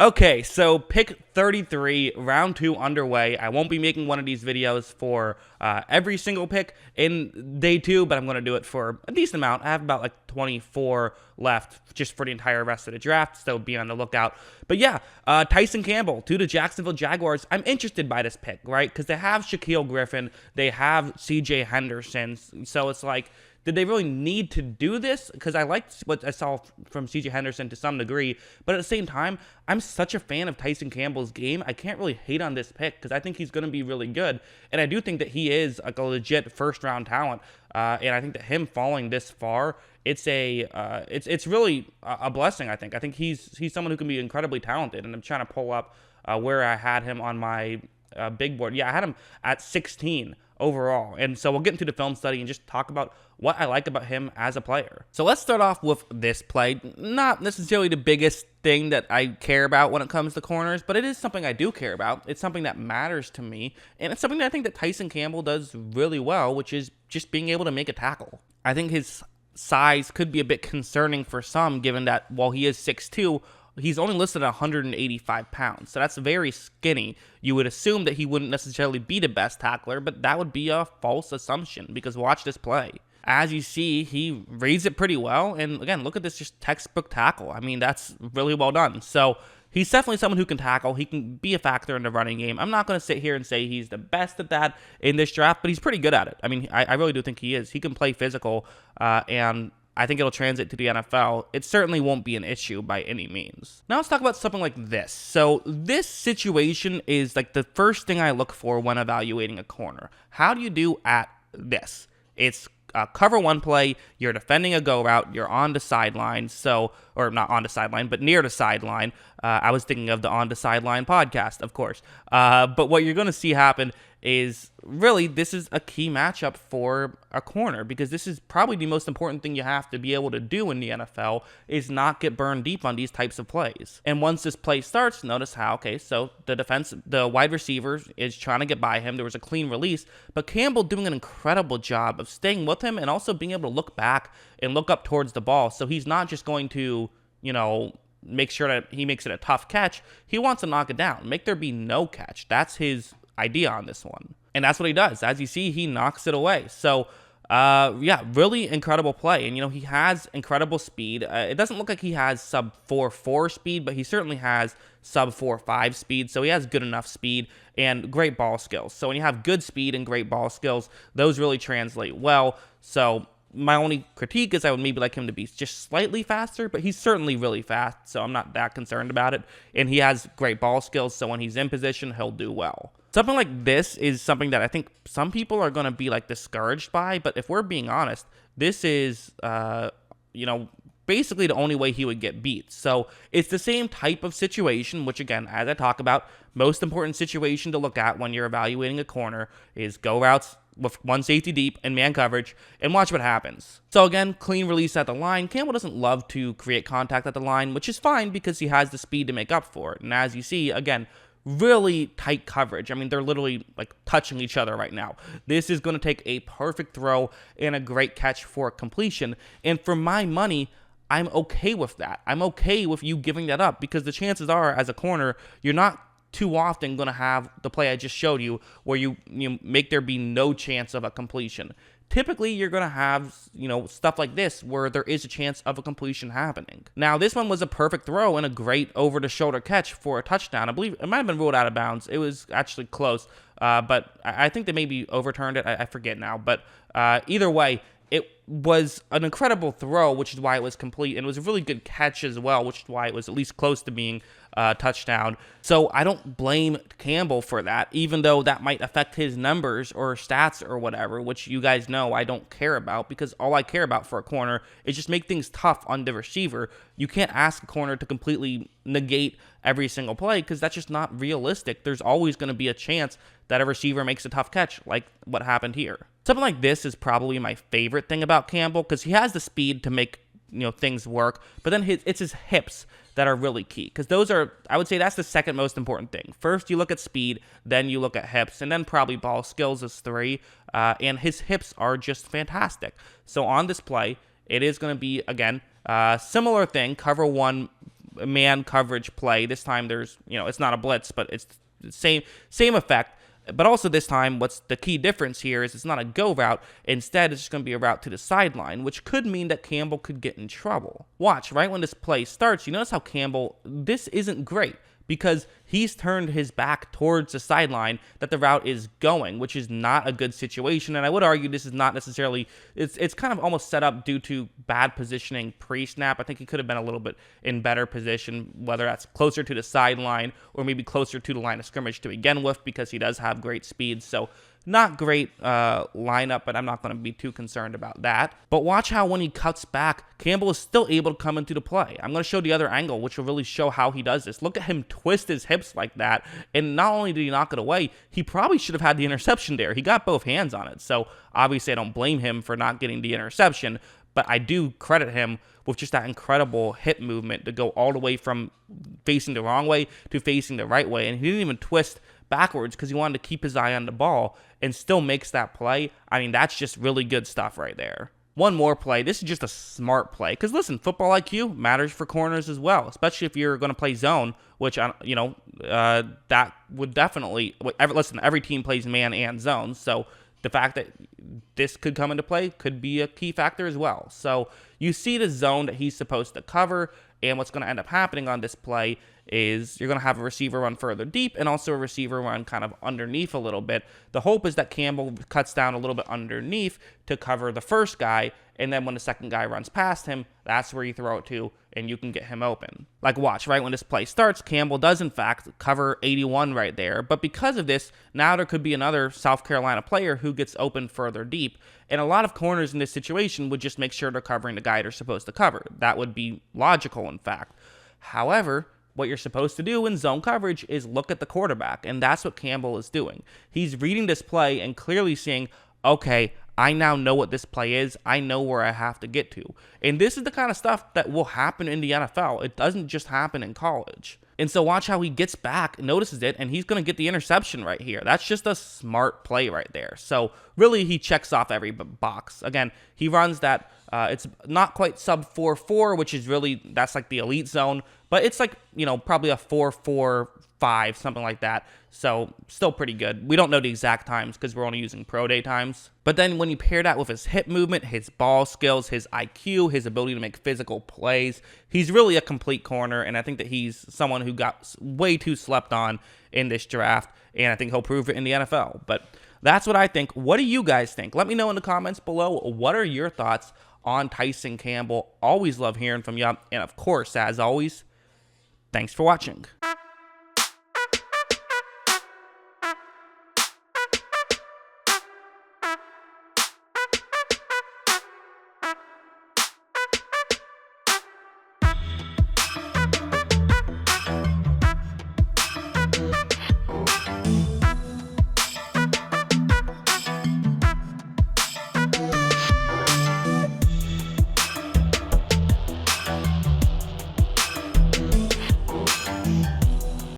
Okay, so pick 33, round 2 underway. I won't be making one of these videos for every single pick in day 2, but I'm going to do it for a decent amount. I have about like 24 left just for the entire rest of the draft, so be on the lookout. But yeah, Tyson Campbell to the Jacksonville Jaguars. I'm interested by this pick, right? Because they have Shaquille Griffin, they have CJ Henderson, so it's like, did they really need to do this? Because I liked what I saw from CJ Henderson to some degree, but at the same time, I'm such a fan of Tyson Campbell's game. I can't really hate on this pick because I think he's going to be really good, and I do think that he is like a legit first-round talent. And I think that him falling this far, it's really a blessing. I think he's someone who can be incredibly talented, and I'm trying to pull up where I had him on my big board. Yeah, I had him at 16 overall. And so we'll get into the film study and just talk about what I like about him as a player. So let's start off with this play. Not necessarily the biggest thing that I care about when it comes to corners, but it is something I do care about. It's something that matters to me, and it's something that I think that Tyson Campbell does really well, which is just being able to make a tackle. I think his size could be a bit concerning for some, given that while he is 6'2", he's only listed at 185 pounds, so that's very skinny. You would assume that he wouldn't necessarily be the best tackler, but that would be a false assumption because watch this play. As you see, he reads it pretty well, and again, look at this just textbook tackle. I mean, that's really well done. So he's definitely someone who can tackle. He can be a factor in the running game. I'm not going to sit here and say he's the best at that in this draft, but he's pretty good at it. I mean, I really do think he is. He can play physical, and I think it'll translate to the NFL. It certainly won't be an issue by any means. Now let's talk about something like this. So this situation is like the first thing I look for when evaluating a corner. How do you do at this? It's cover one play, you're defending a go route, you're on the sideline, or not on the sideline, but near the sideline. I was thinking of the On the Sideline podcast, of course. But what you're going to see happen is really this is a key matchup for a corner because this is probably the most important thing you have to be able to do in the NFL is not get burned deep on these types of plays. And once this play starts, notice how, okay, so the wide receiver is trying to get by him. There was a clean release, but Campbell doing an incredible job of staying with him and also being able to look back and look up towards the ball. So he's not just going to, make sure that he makes it a tough catch. He wants to knock it down, make there be no catch. That's his idea on this one. And that's what he does. As you see, he knocks it away. So, yeah, really incredible play. And, he has incredible speed. It doesn't look like he has sub 4.4 speed, but he certainly has sub 4.5 speed. So he has good enough speed and great ball skills. So when you have good speed and great ball skills, those really translate well. So my only critique is I would maybe like him to be just slightly faster, but he's certainly really fast, so I'm not that concerned about it. And he has great ball skills, so when he's in position, he'll do well. Something like this is something that I think some people are going to be like discouraged by, but if we're being honest, this is, basically the only way he would get beat. So it's the same type of situation, which again, as I talk about, most important situation to look at when you're evaluating a corner is go routes with one safety deep and man coverage and watch what happens. So again, clean release at the line. Campbell doesn't love to create contact at the line, which is fine because he has the speed to make up for it. And as you see, again, really tight coverage. I mean, they're literally like touching each other right now. This is going to take a perfect throw and a great catch for completion. And for my money, I'm okay with that. I'm okay with you giving that up because the chances are, as a corner, you're not too often going to have the play I just showed you where you make there be no chance of a completion. Typically, you're going to have, stuff like this where there is a chance of a completion happening. Now, this one was a perfect throw and a great over-the-shoulder catch for a touchdown. I believe it might have been ruled out of bounds. It was actually close, but I think they maybe overturned it. I forget now. But either way, it was an incredible throw, which is why it was complete, and it was a really good catch as well, which is why it was at least close to being a touchdown. So I don't blame Campbell for that, even though that might affect his numbers or stats or whatever, which you guys know I don't care about, because all I care about for a corner is just make things tough on the receiver. You can't ask a corner to completely negate every single play, because that's just not realistic. There's always going to be a chance that a receiver makes a tough catch, like what happened here. Something like this is probably my favorite thing about Campbell, because he has the speed to make things work, but then it's his hips that are really key, because those are, I would say that's the second most important thing. First, you look at speed, then you look at hips, and then probably ball skills is 3, and his hips are just fantastic. So on this play, it is going to be, again, similar thing, cover one man coverage play. This time there's, it's not a blitz, but it's the same effect. But also this time, what's the key difference here is it's not a go route. Instead, it's just going to be a route to the sideline, which could mean that Campbell could get in trouble. Watch, right when this play starts, you notice how Campbell, this isn't great because he's turned his back towards the sideline that the route is going, which is not a good situation. And I would argue this is not necessarily, it's kind of almost set up due to bad positioning pre-snap. I think he could have been a little bit in better position, whether that's closer to the sideline or maybe closer to the line of scrimmage to begin with, because he does have great speed. So not great lineup, but I'm not going to be too concerned about that. But watch how when he cuts back, Campbell is still able to come into the play. I'm going to show the other angle, which will really show how he does this. Look at him twist his hips like that, and not only did he knock it away, he probably should have had the interception there. He got both hands on it, so obviously I don't blame him for not getting the interception, but I do credit him with just that incredible hip movement to go all the way from facing the wrong way to facing the right way, and he didn't even twist backwards because he wanted to keep his eye on the ball and still makes that play. I mean, that's just really good stuff right there. One more play. This is just a smart play because, listen, football IQ matters for corners as well, especially if you're going to play zone, which, that would definitely – listen, every team plays man and zone, so the fact that this could come into play could be a key factor as well. So you see the zone that he's supposed to cover, and what's going to end up happening on this play is you're going to have a receiver run further deep and also a receiver run kind of underneath a little bit. The hope is that Campbell cuts down a little bit underneath to cover the first guy, and then when the second guy runs past him, that's where you throw it to, and you can get him open. Like, watch, right when this play starts, Campbell does, in fact, cover 81 right there, but because of this, now there could be another South Carolina player who gets open further deep, and a lot of corners in this situation would just make sure they're covering the guy they're supposed to cover. That would be logical, in fact. However, what you're supposed to do in zone coverage is look at the quarterback, and that's what Campbell is doing. He's reading this play and clearly seeing, okay, I now know what this play is. I know where I have to get to. And this is the kind of stuff that will happen in the NFL. It doesn't just happen in college. And so watch how he gets back, notices it, and he's going to get the interception right here. That's just a smart play right there. So really, he checks off every box. Again, he runs that, it's not quite sub 4.4, which is really, that's like the elite zone, but it's like, probably a 4.45, something like that. So still pretty good. We don't know the exact times because we're only using pro day times. But then when you pair that with his hip movement, his ball skills, his IQ, his ability to make physical plays, he's really a complete corner. And I think that he's someone who got way too slept on in this draft. And I think he'll prove it in the NFL. But that's what I think. What do you guys think? Let me know in the comments below. What are your thoughts on Tyson Campbell? Always love hearing from you. And of course, as always, thanks for watching.